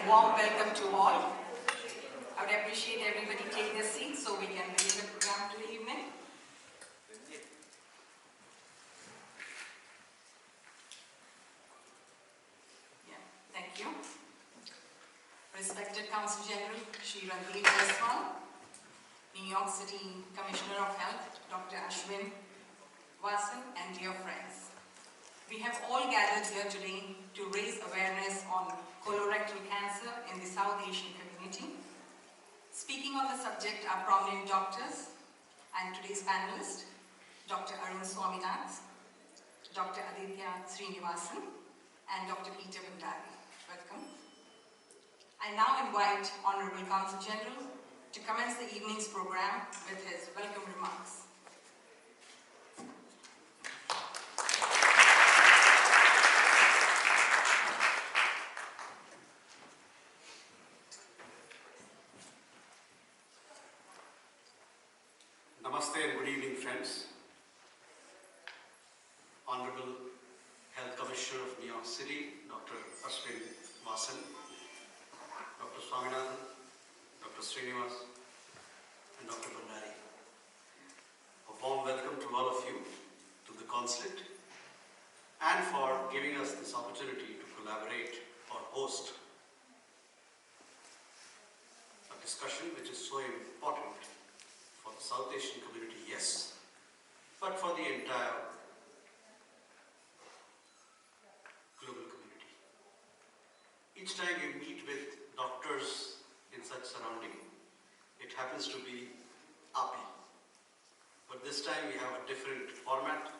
warm welcome to all. I would appreciate everybody take their seats so we can begin the program for the evening. Thank you. Respected Counsel General, Shri Vasan, New York City Commissioner of Health, Dr. Ashwin, Vasan, and dear friends. We have all gathered here today to raise awareness on colorectal cancer in the South Asian community. Speaking on the subject are prominent doctors and today's panelist, Dr. Arun Swaminath, Dr. Aditya Sreenivasan, and Dr. Bhandari. Welcome. I now invite Honorable Counsel General to commence the evening's program with his welcome remarks. Namaste and good evening, friends. Honorable Health Commissioner of New York City, Dr. Ashwin, Vasan, Dr. Swaminath, Dr. Sreenivasan, and Dr. Bhandari. A warm welcome to all of you to the consulate and for giving us this opportunity to collaborate or host a discussion which is so important for the South Asian community, yes, but for the entire global community. Each time you meet with doctors in such surrounding, it happens to be API. But this time we have a different format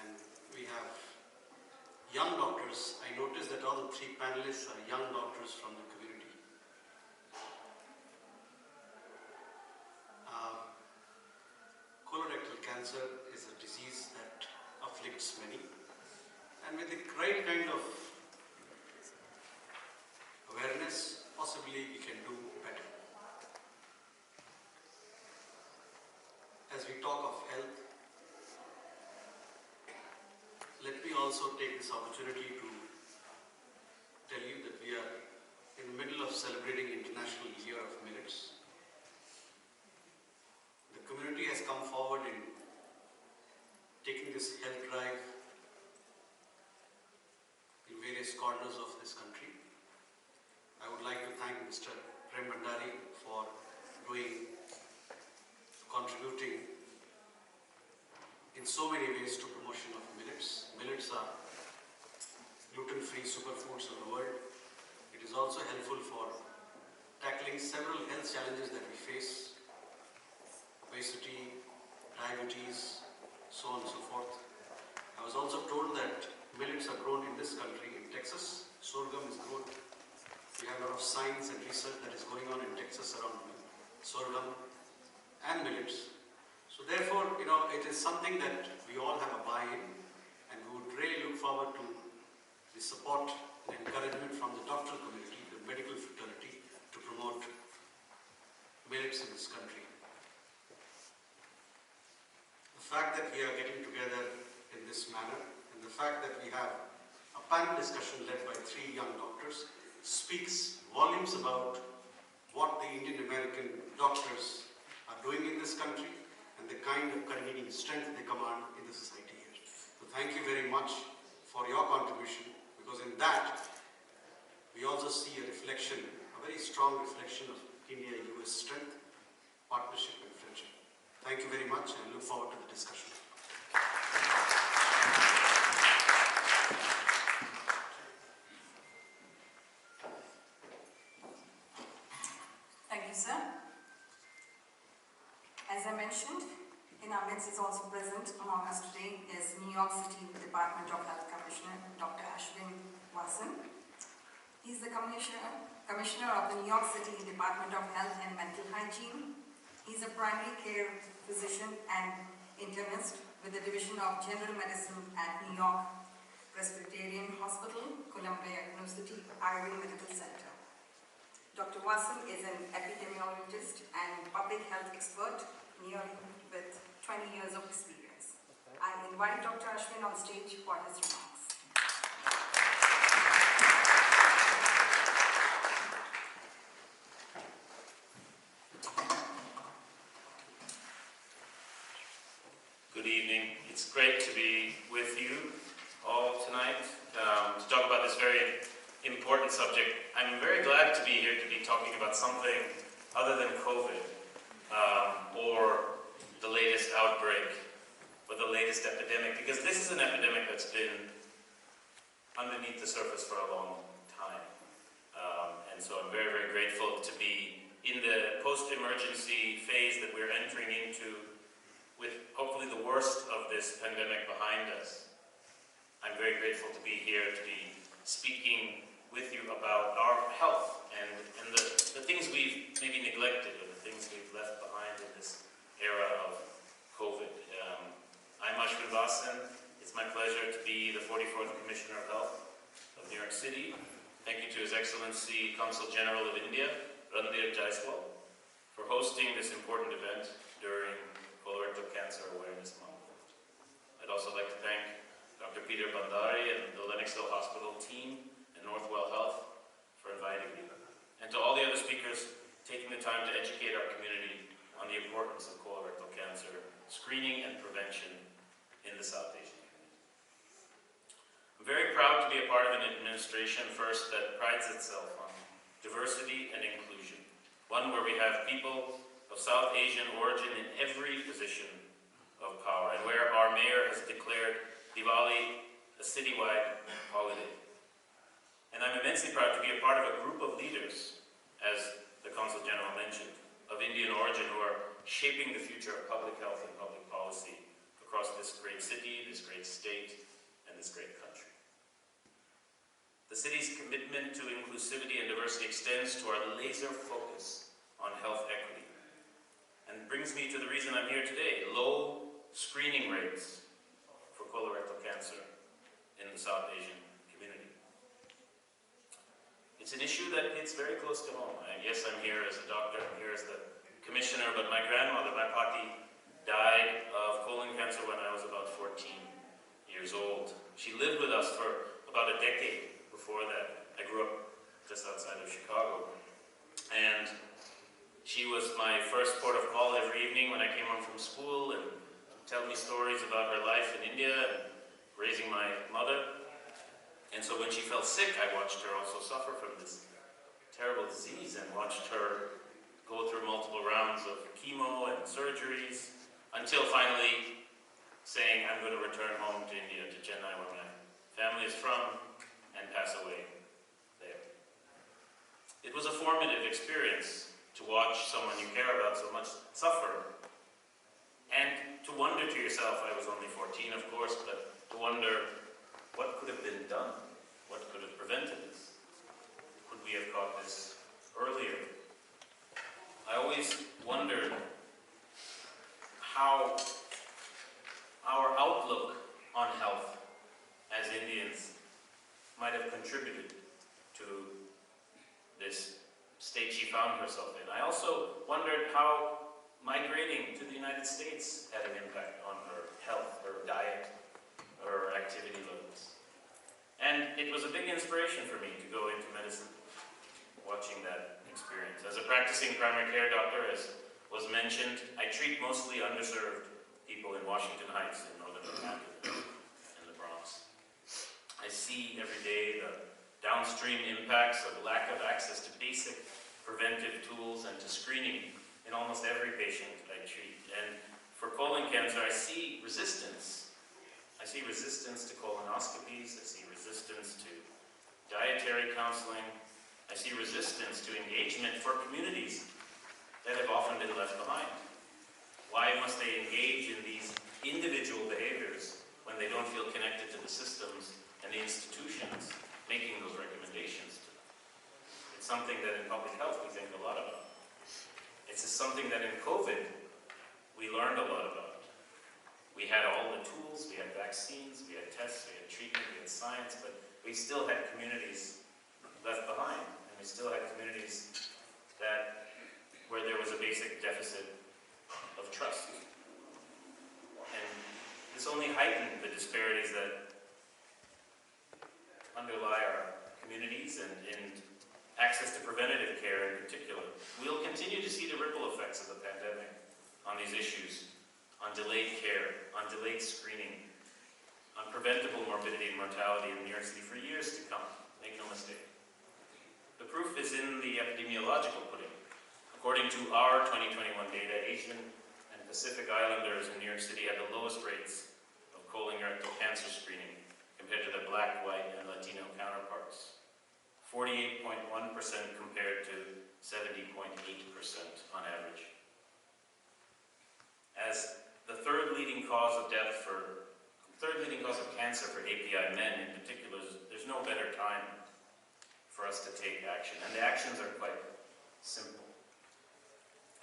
and we have young doctors. I noticed that all the three panelists are young doctors from the community. Colorectal cancer is a disease that afflicts many, and with the right kind of awareness, possibly we can do better. As we talk of health, let me also take this opportunity to tell you that we are in the middle of celebrating International Year of Millets. The community has come forward in taking this health drive in various corners of this country. I would like to thank Mr. Bhandari for contributing in so many ways to promotion of millets. Millets are gluten-free superfoods of the world. It is also helpful for tackling several health challenges that we face: obesity, diabetes, so on and so forth. I was also told that millets are grown in this country, in Texas. Sorghum is grown. We have a lot of science and research that is going on in Texas around sorghum and millets. So therefore, it is something that we all have a buy-in, and we would really look forward to the support and encouragement from the doctoral community, the medical fraternity, to promote millets in this country. The fact that we are getting together in this manner, and the fact that we have a panel discussion led by three young doctors speaks volumes about what the Indian American doctors are doing in this country and the kind of convening strength they command in the society here. So thank you very much for your contribution, because in that we also see a reflection, a very strong reflection of India-US strength, partnership and friendship. Thank you very much and look forward to the discussion. Thank you, sir. As I mentioned, in our midst is also present among us today is New York City Department of Health Commissioner, Dr. Ashwin Vasan. He is the Commissioner of the New York City Department of Health and Mental Hygiene. He is a primary care physician and internist with the Division of General Medicine at New York Presbyterian Hospital, Columbia University, Irving Medical Center. Dr. Vasan is an epidemiologist and public health expert, nearly with 20 years of experience. I invite Dr. Ashwin on stage for his remarks. good evening. It's great to be with you all tonight to talk about this very important subject. I'm very glad to be here to be talking about something other than COVID or the latest outbreak or the latest epidemic, because this is an epidemic that's been underneath the surface for a long time. And so I'm very, very grateful to be in the post-emergency phase that we're entering into, with hopefully the worst of this pandemic behind us. I'm very grateful to be here, to be speaking with you about our health and the things we've maybe neglected or the things we've left behind in this era of COVID. I'm Ashwin Vasan. It's my pleasure to be the 44th Commissioner of Health of New York City. Thank you to His Excellency Consul General of India, for hosting this important event during Colorectal Cancer Awareness Month. I'd also like to thank Dr. Bhandari and the Lennoxville Hospital team and Northwell Health for inviting me, and to all the other speakers taking the time to educate our community on the importance of colorectal cancer screening and prevention in the South Asian community. I'm very proud to be a part of an administration first that prides itself on diversity and inclusion. One where we have people of South Asian origin in every position of power, and where our mayor has declared Diwali a citywide holiday. And I'm immensely proud to be a part of a group of leaders, as the Consul General mentioned, of Indian origin who are shaping the future of public health and public policy across this great city, this great state, and this great country. The city's commitment to inclusivity and diversity extends to our laser focus on health equity, and brings me to the reason I'm here today: low screening rates for colorectal cancer in the South Asian community. It's an issue that hits very close to home. Yes, I'm here as a doctor, I'm here as the commissioner, but my grandmother, my pati, died of colon cancer when I was about 14 years old. She lived with us for about a decade before that. I grew up just outside of Chicago, and she was my first port of call every evening when I came home from school, and tell me stories about her life in India and raising my mother. And so when she fell sick, I watched her also suffer from this terrible disease and watched her go through multiple rounds of chemo and surgeries until finally saying, I'm going to return home to India, to Chennai, where my family is from, and pass away there. It was a formative experience to watch someone you care about so much suffer, and to wonder to yourself, I was only 14 of course, but to wonder what could have been done, what could have prevented this, could we have caught this earlier? I always wondered how our outlook on health as Indians might have contributed to this state she found herself in. I also wondered how migrating to the United States had an impact on her health, her diet, her activity levels. And it was a big inspiration for me to go into medicine, watching that experience. As a practicing primary care doctor, as was mentioned, I treat mostly underserved people in Washington Heights, in northern Manhattan, and the Bronx. I see every day the downstream impacts of lack of access to basic preventive tools and to screening in almost every patient I treat. And for colon cancer, I see resistance. I see resistance to colonoscopies. I see resistance to dietary counseling. I see resistance to engagement for communities that have often been left behind. Why must they engage in these individual behaviors when they don't feel connected to the systems and the institutions making those recommendations to them? It's something that in public health we think a lot about. It's something that in COVID we learned a lot about. We had all the tools, we had vaccines, we had tests, we had treatment, we had science, but we still had communities left behind, and we still had communities where there was a basic deficit of trust. And this only heightened the disparities that underlie our communities and access to preventative care in particular. We'll continue to see the ripple effects of the pandemic on these issues, on delayed care, on delayed screening on preventable morbidity and mortality in New York City for years to come. Make no mistake. The proof is in the epidemiological pudding. According to our 2021 data, Asian and Pacific Islanders in New York City had the lowest rates of colorectal cancer screening compared to their Black, White, and Latino counterparts. 48.1% compared to 70.8% on average. As the third leading cause of cancer for API men in particular, there's no better time for us to take action. And the actions are quite simple.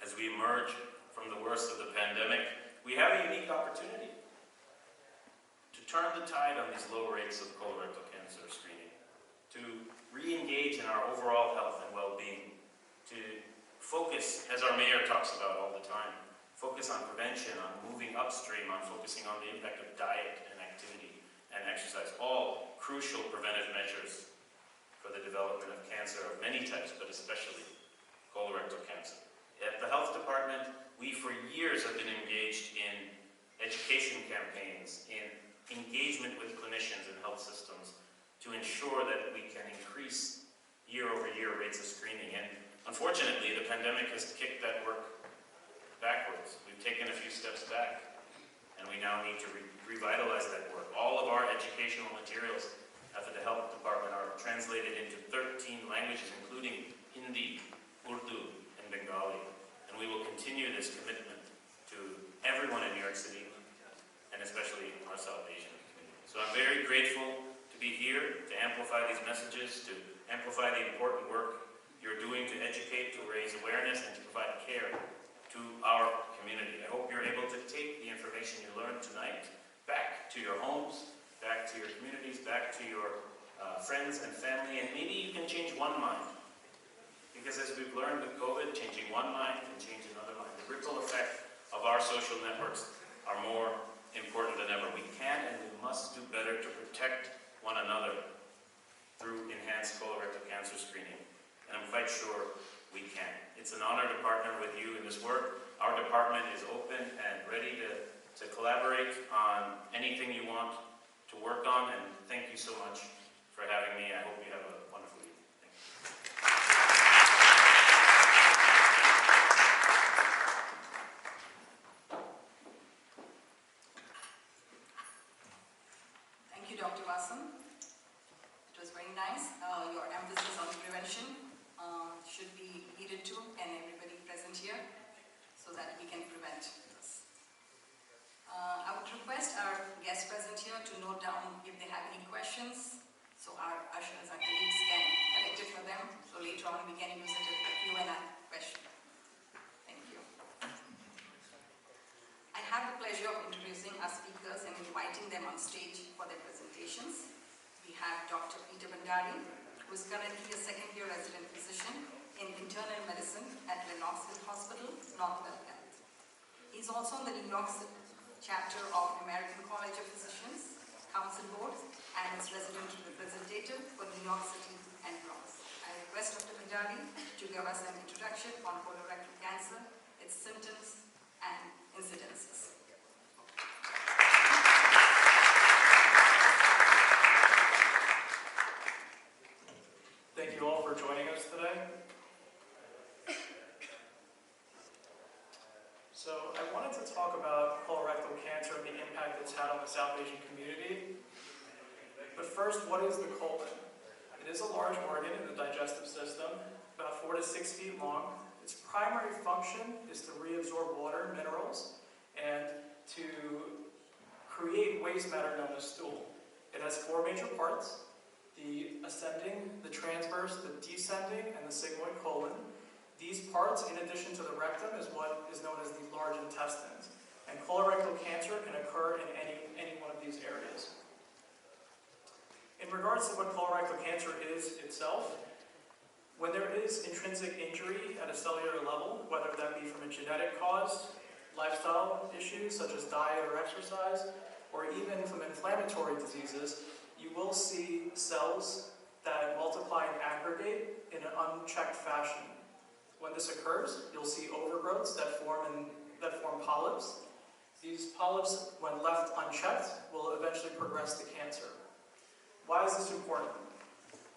As we emerge from the worst of the pandemic, we have a unique opportunity to turn the tide on these low rates of colorectal cancer screening, to re-engage in our overall health and well-being, to focus, as our mayor talks about all the time, focus on prevention, on moving upstream, on focusing on the impact of diet and activity and exercise, all crucial preventive measures for the development of cancer of many types, but especially colorectal cancer. At the health department, we for years have been engaged in education campaigns, in engagement with clinicians and health systems to ensure that we can increase year-over-year rates of screening. And unfortunately, the pandemic has kicked that work backwards. We've taken a few steps back, and we now need to revitalize that work. All of our educational materials for the health department are translated into 13 languages, including Hindi, Urdu, and Bengali. And we will continue this commitment to everyone in New York City, and especially our South Asian community. So I'm very grateful to be here, to amplify these messages, to amplify the important work you're doing to educate, to raise awareness, and to provide care to our community. I hope you're able to take the information you learned tonight back to your homes, back to your communities, back to your friends and family, and maybe you can change one mind. Because as we've learned with COVID, changing one mind can change another mind. The ripple effect of our social networks are more important than ever. We can and we must do better to protect one another through enhanced colorectal cancer screening. And I'm quite sure we can. It's an honor to partner with you in this work. Our department is open and ready to collaborate on anything you want to work on, and thank you so much for having me. I hope you have a wonderful evening. Thank you. Thank you, Dr. Vasan. It was very nice. Your emphasis on prevention should be heeded to, and everybody present here, so that we can prevent this. I would request our guests present here to note down if they have any questions, so our ushers and colleagues can collect it for them, so later on we can use it as a Q&A question. Thank you. I have the pleasure of introducing our speakers and inviting them on stage for their presentations. We have Dr. Bhandari, who is currently a second-year resident physician in internal medicine at Lenoxville Hospital, Northwell Health. He's also on the New York City chapter of American College of Physicians Council Board and is resident representative for New York City and Bronx. I request Dr. Bhandari to give us an introduction on colorectal cancer, its symptoms and incidences. Thank you all for joining us today. So I wanted to talk about colorectal cancer and the impact it's had on the South Asian community. But first, what is the colon? It is a large organ in the digestive system, about 4 to 6 feet long. Its primary function is to reabsorb water, minerals, and to create waste matter known as stool. It has 4 major parts: the ascending, the transverse, the descending, and the sigmoid colon. These parts, in addition to the rectum, is what is known as the large intestines. And colorectal cancer can occur in any one of these areas. In regards to what colorectal cancer is itself, when there is intrinsic injury at a cellular level, whether that be from a genetic cause, lifestyle issues such as diet or exercise, or even from inflammatory diseases, you will see cells that multiply and aggregate in an unchecked fashion. When this occurs, you'll see overgrowths that form polyps. These polyps polyps, when left unchecked, will eventually progress to cancer. Why is this important?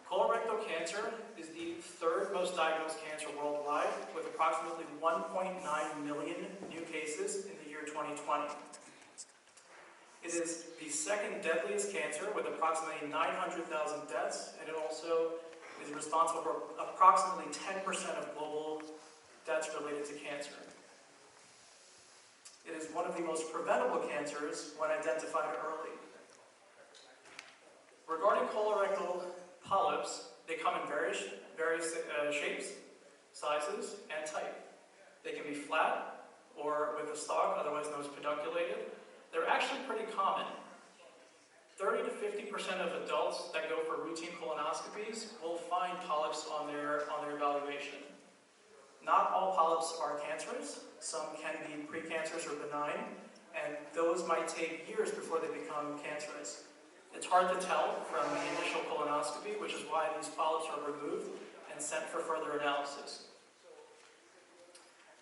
Colorectal cancer is the third most diagnosed cancer worldwide, with approximately 1.9 million new cases in the year 2020. It is the second deadliest cancer, with approximately 900,000 deaths, and it also is responsible for approximately 10% of global deaths related to cancer. It is one of the most preventable cancers when identified early. Regarding colorectal polyps, they come in various shapes, sizes, and type. They can be flat or with a stalk, otherwise known as pedunculated. They're actually pretty common. 30 to 50% of adults that go for routine colonoscopies will find polyps on their evaluation. Not all polyps are cancerous. Some can be precancerous or benign, and those might take years before they become cancerous. It's hard to tell from the initial colonoscopy, which is why these polyps are removed and sent for further analysis.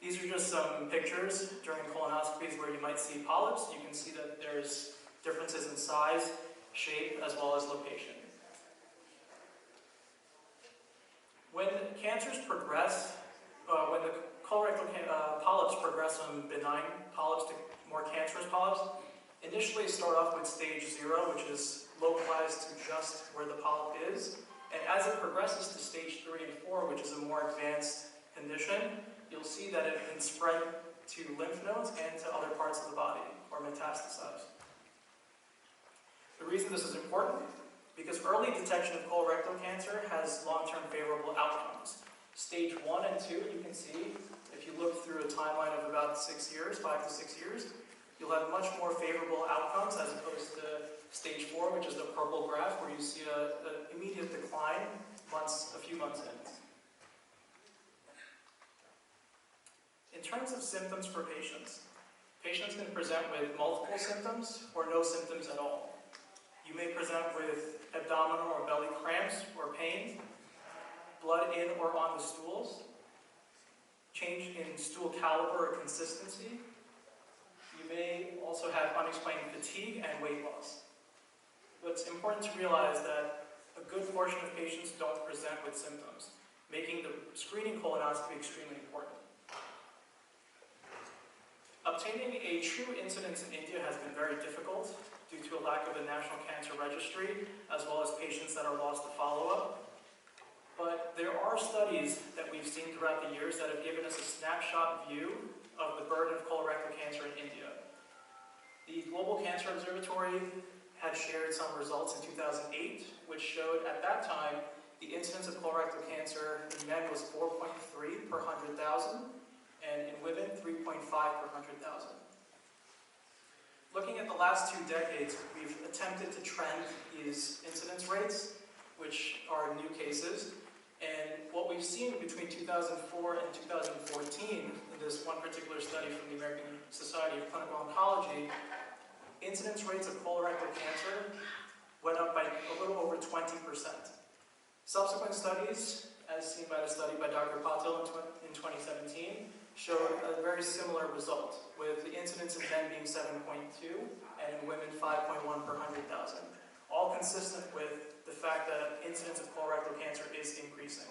These are just some pictures during colonoscopies where you might see polyps. You can see that there's differences in size, shape, as well as location. When cancers progress, when the colorectal polyps progress from benign polyps to more cancerous polyps, initially start off with stage 0, which is localized to just where the polyp is. And as it progresses to stage 3 and 4, which is a more advanced condition, you'll see that it can spread to lymph nodes and to other parts of the body, or metastasize. The reason this is important, because early detection of colorectal cancer has long-term favorable outcomes. Stage 1 and 2, you can see, if you look through a timeline of about 6 years, 5 to 6 years, you'll have much more favorable outcomes as opposed to stage 4, which is the purple graph, where you see an immediate decline a few months in. In terms of symptoms for patients can present with multiple symptoms or no symptoms at all. You may present with abdominal or belly cramps or pain, blood in or on the stools, change in stool caliber or consistency. You may also have unexplained fatigue and weight loss. But it's important to realize that a good portion of patients don't present with symptoms, making the screening colonoscopy extremely important. Obtaining a true incidence in India has been very difficult due to a lack of a national cancer registry, as well as patients that are lost to follow-up. But there are studies that we've seen throughout the years that have given us a snapshot view of the burden of colorectal cancer in India. The Global Cancer Observatory had shared some results in 2008, which showed at that time the incidence of colorectal cancer in men was 4.3 per 100,000, and in women, 3.5 per 100,000. Looking at the last 2 decades, we've attempted to trend these incidence rates, which are new cases. And what we've seen between 2004 and 2014, in this one particular study from the American Society of Clinical Oncology, incidence rates of colorectal cancer went up by a little over 20%. Subsequent studies, as seen by the study by Dr. Patil in 2017, showed a very similar result, with the incidence in men being 7.2 and in women 5.1 per 100,000. All consistent with the fact that incidence of colorectal cancer is increasing.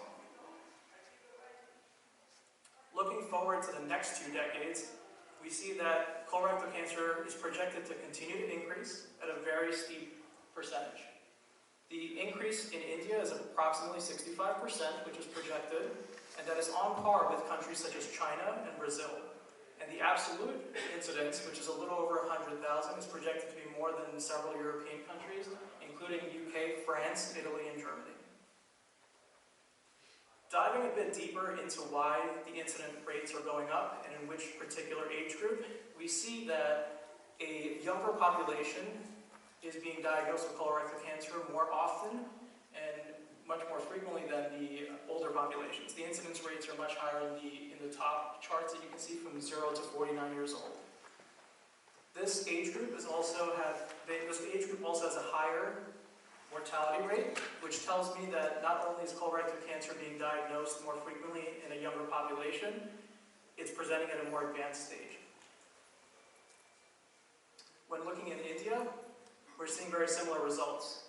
Looking forward to the next 2 decades, we see that colorectal cancer is projected to continue to increase at a very steep percentage. The increase in India is approximately 65%, which is projected, and that is on par with countries such as China and Brazil. And the absolute incidence, which is a little over 100,000, is projected to be more than several European countries, including UK, France, Italy, and Germany. Diving a bit deeper into why the incident rates are going up and in which particular age group, we see that a younger population is being diagnosed with colorectal cancer more often and much more frequently than the older populations. The incidence rates are much higher in the top charts that you can see from 0 to 49 years old. This age group has also has a higher mortality rate, which tells me that not only is colorectal cancer being diagnosed more frequently in a younger population, it's presenting at a more advanced stage. When looking in India, we're seeing very similar results.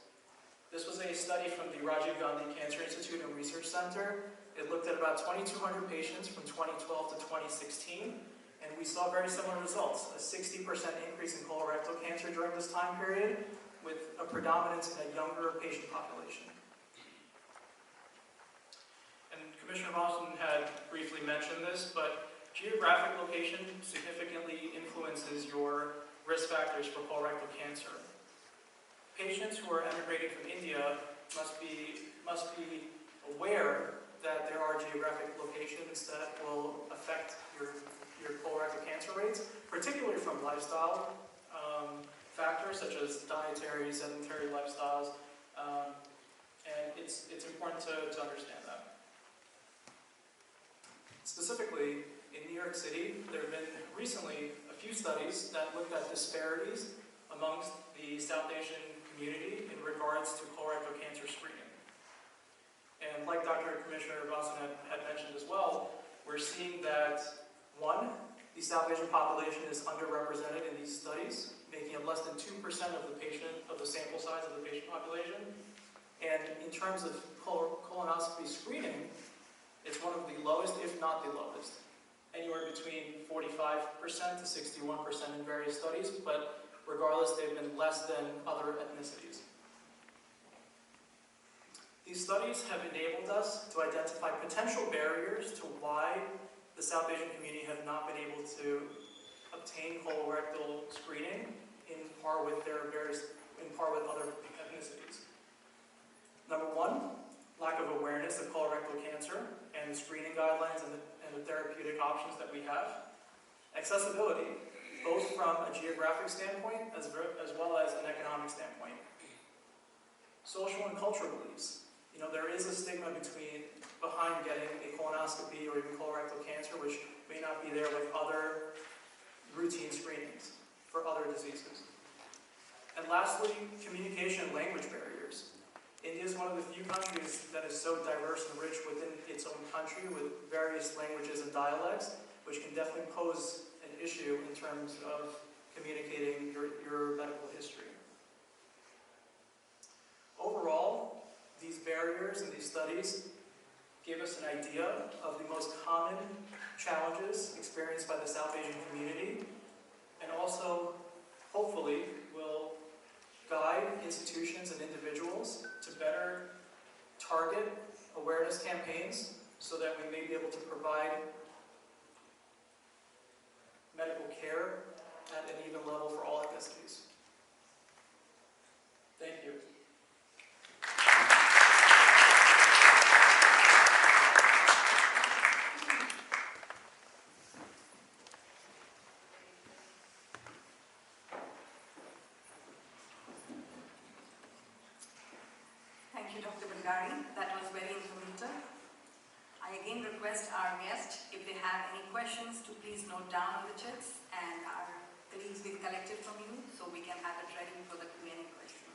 This was a study from the Rajiv Gandhi Cancer Institute and Research Center. It looked at about 2,200 patients from 2012 to 2016, and we saw very similar results, a 60% increase in colorectal cancer during this time period, with a predominance in a younger patient population. And Commissioner Vasan had briefly mentioned this, but geographic location significantly influences your risk factors for colorectal cancer. Patients who are emigrating from India must be aware that there are geographic locations that will affect your colorectal cancer rates, particularly from lifestyle factors such as dietary, sedentary lifestyles, and it's important to understand that. Specifically, in New York City, there have been recently a few studies that looked at disparities amongst the South Asian community in regards to colorectal cancer screening. And like Commissioner Vasan had mentioned as well, we're seeing that, one, the South Asian population is underrepresented in these studies, making up less than 2% of the sample size of the patient population. And in terms of colonoscopy screening, it's one of the lowest, if not the lowest. Anywhere between 45% to 61% in various studies, but regardless, they've been less than other ethnicities. These studies have enabled us to identify potential barriers to why the South Asian community have not been able to obtain colorectal screening in par with other ethnicities. Number one, lack of awareness of colorectal cancer and the screening guidelines and the therapeutic options that we have. Accessibility, both from a geographic standpoint as well as an economic standpoint. Social and cultural beliefs. There is a stigma behind getting a colonoscopy or even colorectal cancer, which may not be there with other routine screenings for other diseases. And lastly, communication and language barriers. India is one of the few countries that is so diverse and rich within its own country with various languages and dialects, which can definitely pose an issue in terms of communicating your medical history. Overall, these barriers and these studies give us an idea of the most common challenges experienced by the South Asian community, and also, hopefully, will guide institutions and individuals to better target awareness campaigns so that we may be able to provide medical care at an even level for all ethnicities. Thank you. Thank you, Dr. Bhandari. That was very informative. I again request our guests, if they have any questions, to please note down on the chats, and our colleagues will collect it from you so we can have it ready for the Q&A question.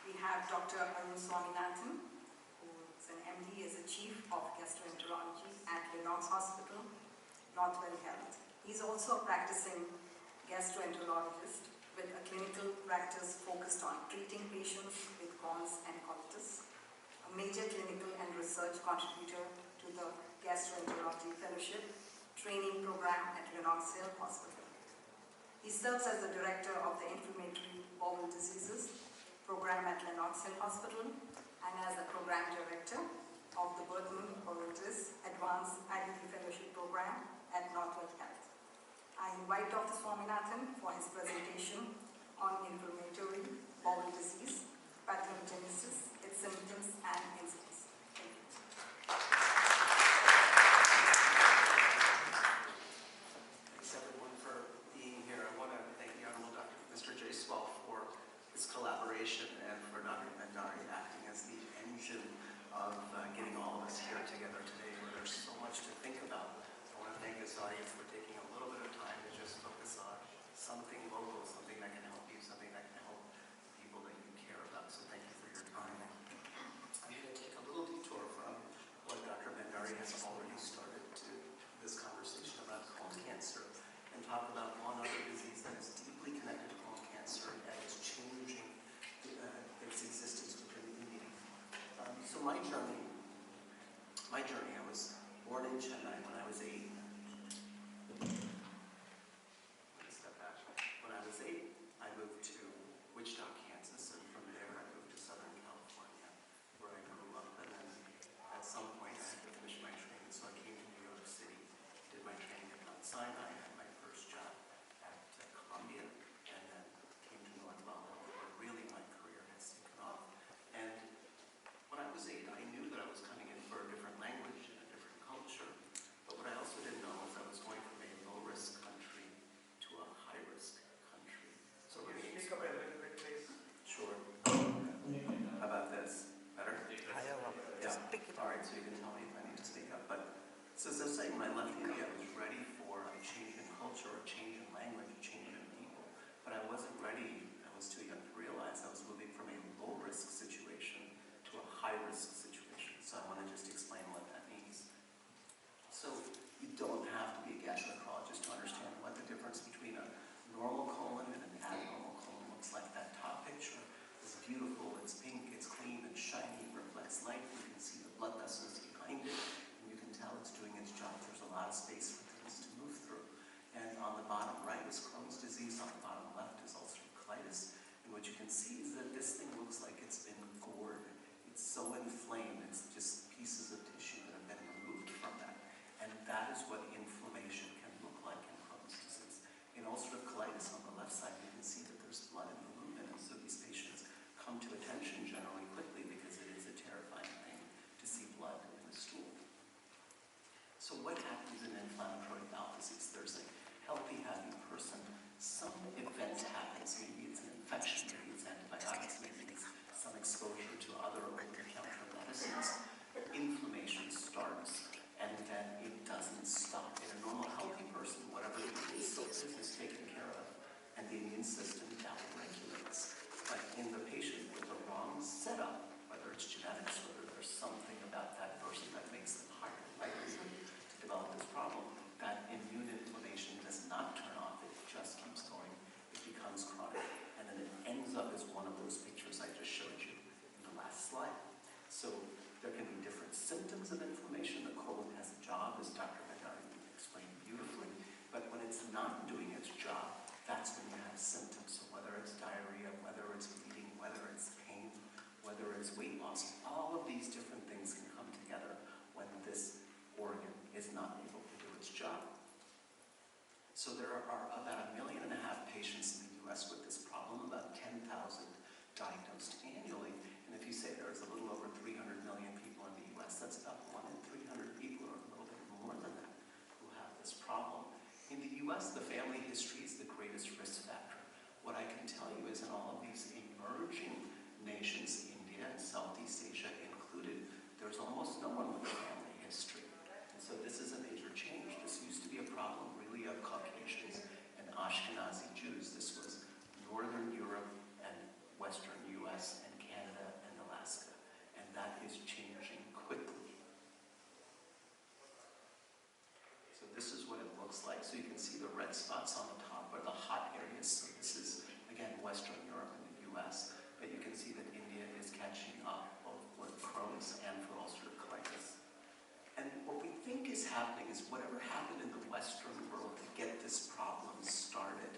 We have Dr. Arun Swaminath, who is an MD, is a Chief of Gastroenterology at Lennox Hospital, Northwell Health. He's also a practicing gastroenterologist with a clinical practice focused on treating patients with Crohn's and colitis, a major clinical and research contributor to the Gastroenterology Fellowship training program at Lennox Health Hospital. He serves as the director of the Inflammatory Bowel Diseases program at Lennox Health Hospital and as the program director of the Burton Colitis Advanced IDD Fellowship program at Northwell Health. I invite Dr. Swaminathan for his presentation on inflammatory bowel disease, pathogenesis, its symptoms and incidence. Thank you. Thanks everyone for being here. I want to thank the Honorable Mr. J. Swell for his collaboration and for Dr. Bhandari acting as the engine of getting all of us here together today where there's so much to think about. I want to thank this audience for taking a little bit of time to just focus on something local, something that can help you, something that can help people that you care about. So thank you for your time. I'm going to take a talk about one other disease that is deeply connected to colon cancer and is changing its existence within India. So my journey, I was born in Chennai when I was 8. When I was 8, I moved to Wichita, Kansas, and from there I moved to Southern California, where I grew up. And then at some point I had to finish my training, so I came to New York City, did my training at Mount Sinai, had my first job at Columbia, and then came to Northwell, where really my career has taken off. And when I was 8, I knew that I was coming in for a different language and a different culture, but what I also didn't know was I was going from a low-risk country to a high-risk country. So let me Speak up a little bit, please. Sure. How about this? Better? Yeah. All right, so you can tell me if I need to speak up. But so as I was saying, when I left India, I was ready for a change in culture, a change in language, a change in people. But I wasn't ready, I was too young to realize I was moving from a low-risk situation to a high-risk situation. So I want to just explain what that means. So you don't have to be a gastroenterologist to understand what the difference between a normal colon and an abnormal colon looks like. That top picture is beautiful, it's pink, it's clean, it's shiny, it reflects light. You can see the blood vessels behind it, and you can tell it's doing its job. There's a lot of space for things to move through. And on the bottom right is Crohn's disease, on the bottom left is ulcerative colitis. And what you can see is that this thing looks like it's been gored. It's so inflamed, it's just pieces of tissue that have been removed from that. And that is what inflammation can look like in Crohn's disease. In ulcerative colitis on the left side, you can see that there's blood in the lumen, and so these patients come to attention generally quickly because it is a terrifying thing to see blood in the stool. So what happens in inflammatory bowel disease? There's a healthy, happy person. Some event happens. Maybe it's an infection, maybe it's antibiotics, maybe it's some exposure to other over-the-counter medicines. Inflammation starts, and then it doesn't stop. In a normal, healthy person, whatever the insult is taken care of, and the immune system down-regulates. But in the patient with the wrong setup, whether it's genetics, whether there's something about that person that makes them higher likelihood to develop this problem, that immune inflammation does not turn off, it just keeps going, it becomes chronic, and then it ends up as one of those pictures I just showed you in the last slide. So there can be different symptoms of inflammation. The colon has a job, as Dr. Bhandari explained beautifully, but when it's not doing its job, that's when you have symptoms. So whether it's diarrhea, whether it's bleeding, whether it's pain, whether it's weight loss, all of these different things can come together when this organ is not able to do its job. So there are about 1.5 million patients in the U.S. with this problem, about 10,000 diagnosed annually. And if you say there's a little over 300 million people in the U.S., that's about 1 in 300 people, or a little bit more than that, who have this problem. In the U.S., the family history is the greatest risk factor. What I can tell you is in all of these emerging nations, India and Southeast Asia included, there's almost no one with a family history. And so this is a major change. This used to be a problem really of Caucasians and Ashkenazi Jews. This was Northern Europe and Western U.S. and Canada and Alaska. And that is changing quickly. So this is what it looks like. So you can see the red spots on the top are the hot areas. So this is, again, Western Europe and the U.S. But you can see that India is catching up both for Crohn's and for ulcerative colitis. And what we think is happening is whatever happened in the Western world to get this problem started,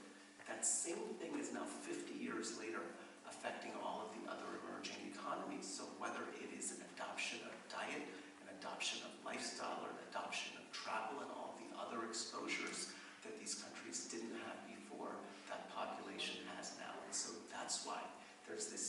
that same thing is now 50 years later affecting all of the other emerging economies. So whether it is an adoption of diet, an adoption of lifestyle, or an adoption of travel and all the other exposures that these countries didn't have before, that population has now. And so that's why there's this